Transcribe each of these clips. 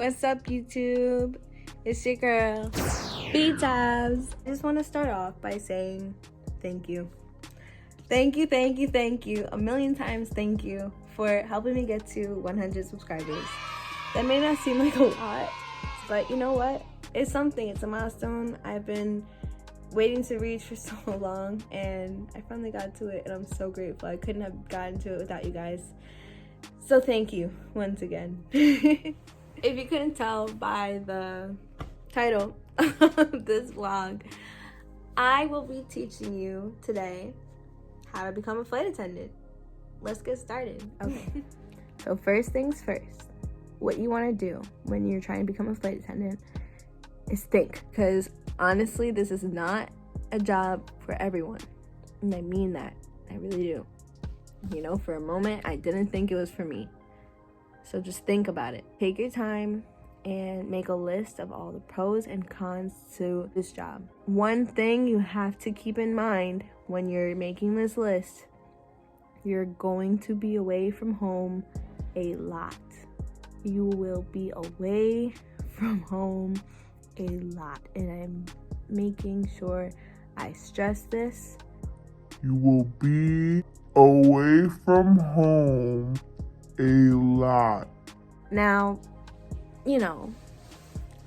What's up, YouTube? It's your girl, Btavs. I just want to start off by saying thank you. Thank you. A million times thank you for helping me get to 100 subscribers. That may not seem like a lot, but you know what? It's something. It's a milestone I've been waiting to reach for so long, and I finally got to it, and I'm so grateful. I couldn't have gotten to it without you guys. So thank you once again. If you couldn't tell by the title of this vlog, I will be teaching you today how to become a flight attendant. Let's get started. Okay. So first things first, what you want to do when you're trying to become a flight attendant is think, because honestly, this is not a job for everyone. And I mean that. I really do. You know, for a moment, I didn't think it was for me. So just think about it. Take your time and make a list of all the pros and cons to this job. One thing you have to keep in mind when you're making this list, you're going to be away from home a lot. You will be away from home a lot. And I'm making sure I stress this. You will be away from home a lot. Now, you know,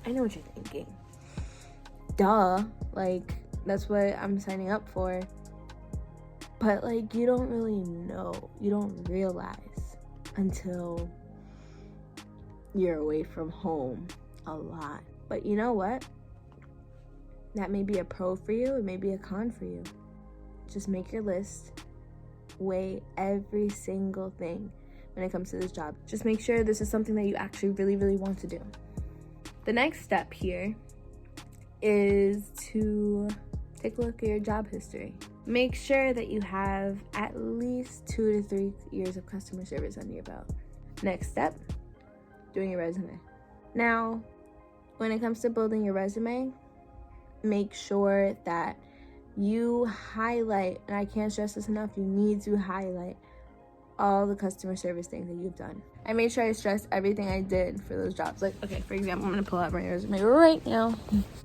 I know what you're thinking. Duh, like, that's what I'm signing up for. But, like, you don't really know. You don't realize until you're away from home a lot. But you know what? That may be a pro for you. It may be a con for you. Just make your list. Weigh every single thing when it comes to this job. Just make sure this is something that you actually really want to do. The next step here is to take a look at your job history. Make sure that you have at least 2 to 3 years of customer service under your belt. Next step, doing your resume. Now, when it comes to building your resume, make sure that you highlight, and I can't stress this enough, you need to highlight all the customer service things that you've done. I made sure I stressed everything I did for those jobs. Like, okay, for example, I'm gonna pull out my resume right now.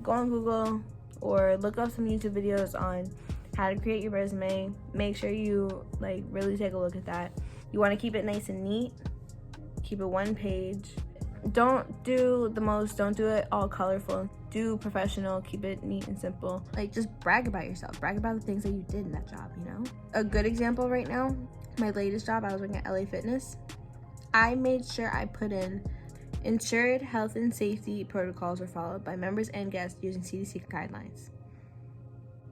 Go on Google or look up some YouTube videos on how to create your resume. Make sure you like really take a look at that. You wanna keep it nice and neat. Keep it one page. Don't do it all colorful. Do professional, keep it neat and simple. Like, just brag about yourself. Brag about the things that you did in that job, you know? A good example right now, my latest job, I was working at LA Fitness. I made sure I put in ensured health and safety protocols were followed by members and guests using CDC guidelines.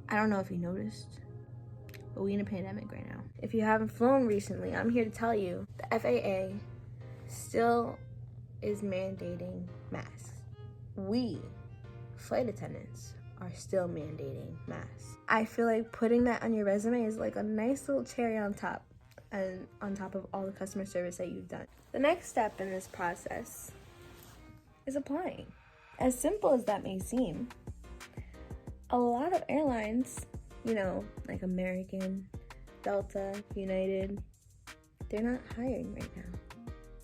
I don't know if you noticed, but we in a pandemic right now. If you haven't flown recently, I'm here to tell you the FAA still is mandating masks. We, flight attendants, are still mandating masks. I feel like putting that on your resume is like a nice little cherry on top, and on top of all the customer service that you've done. The next step in this process is applying. As simple as that may seem, a lot of airlines, you know, like American, Delta, United, they're not hiring right now.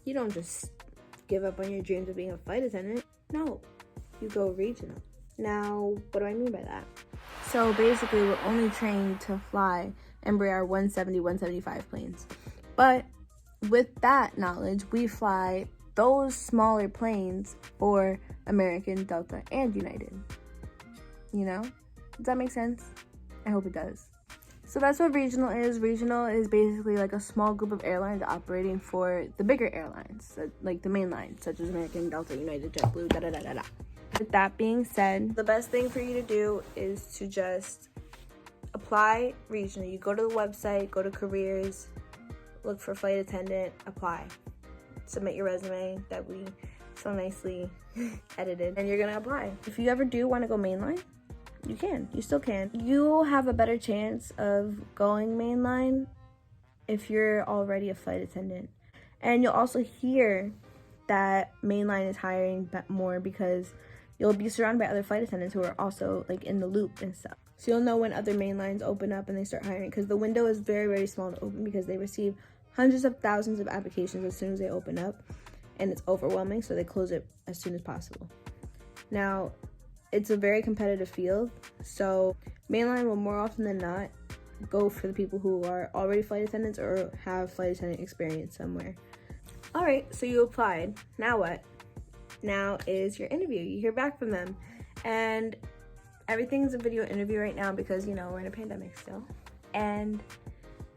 You don't just give up on your dreams of being a flight attendant. No, you go regional. Now, what do I mean by that? So basically, we're only trained to fly Embraer 170, 175 planes. But with that knowledge, we fly those smaller planes for American, Delta, and United. You know? Does that make sense? I hope it does. So that's what regional is. Regional is basically like a small group of airlines operating for the bigger airlines, like the main lines, such as American, Delta, United, JetBlue, da-da-da-da-da. With that being said, the best thing for you to do is to just apply regional. You go to the website, go to careers, look for flight attendant, apply. Submit your resume that we so nicely edited, and you're gonna apply. If you ever do want to go mainline, you can. You still can. You'll have a better chance of going mainline if you're already a flight attendant. And you'll also hear that mainline is hiring more because you'll be surrounded by other flight attendants who are also like in the loop and stuff. So you'll know when other mainlines open up and they start hiring, because the window is very small to open because they receive hundreds of thousands of applications as soon as they open up. and it's overwhelming, so they close it as soon as possible. Now, it's a very competitive field, so mainline will more often than not go for the people who are already flight attendants or have flight attendant experience somewhere. All right, so you applied. Now what? Now is your interview. You hear back from them, and everything's a video interview right now because, you know, we're in a pandemic still. And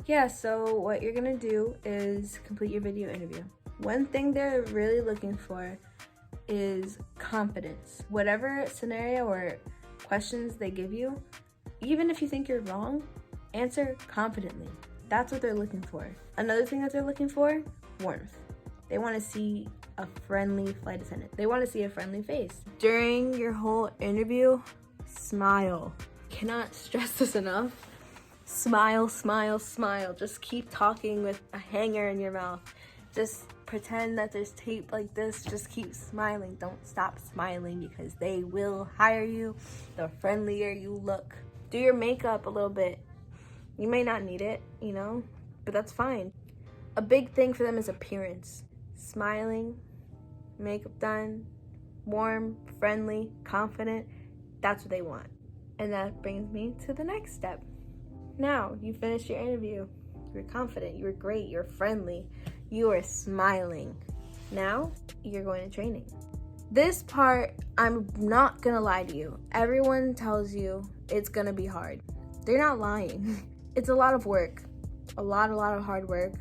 yeah, so what you're gonna do is complete your video interview. One thing they're really looking for is confidence. Whatever scenario or questions they give you, even if you think you're wrong, answer confidently. That's what they're looking for. Another thing that they're looking for, warmth. They want to see a friendly flight attendant. They want to see a friendly face. During your whole interview, smile. Cannot stress this enough. Smile, smile, smile. Just keep talking with a hanger in your mouth. Just pretend that there's tape like this. Just keep smiling. Don't stop smiling because they will hire you the friendlier you look. Do your makeup a little bit. You may not need it, you know, but that's fine. A big thing for them is appearance. Smiling, makeup done, warm, friendly, confident. That's what they want. And that brings me to the next step. Now, you finished your interview. You're confident, you're great, you're friendly, you are smiling. Now, you're going to training. This part, I'm not gonna lie to you. Everyone tells you it's gonna be hard. They're not lying. It's a lot of work, a lot of hard work.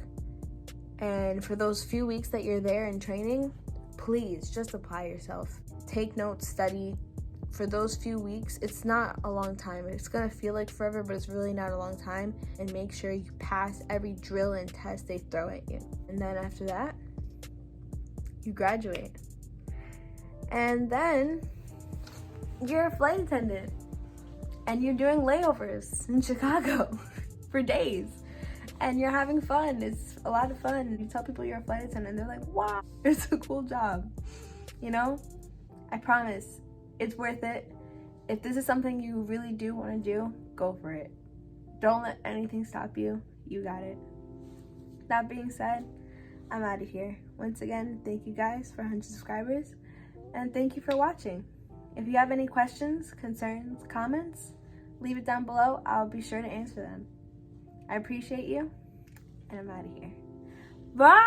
And for those few weeks that you're there in training, please just apply yourself. Take notes, study. For those few weeks, it's not a long time. It's gonna feel like forever, but it's really not a long time. And make sure you pass every drill and test they throw at you. And then after that, you graduate. And then you're a flight attendant and you're doing layovers in Chicago for days. And you're having fun. It's a lot of fun. You tell people you're a flight attendant, they're like, wow, it's a cool job. You know, I promise it's worth it. If this is something you really do want to do, go for it. Don't let anything stop you. You got it. That being said, I'm out of here. Once again, thank you guys for 100 subscribers. And thank you for watching. If you have any questions, concerns, comments, leave it down below. I'll be sure to answer them. I appreciate you, and I'm out of here. Bye!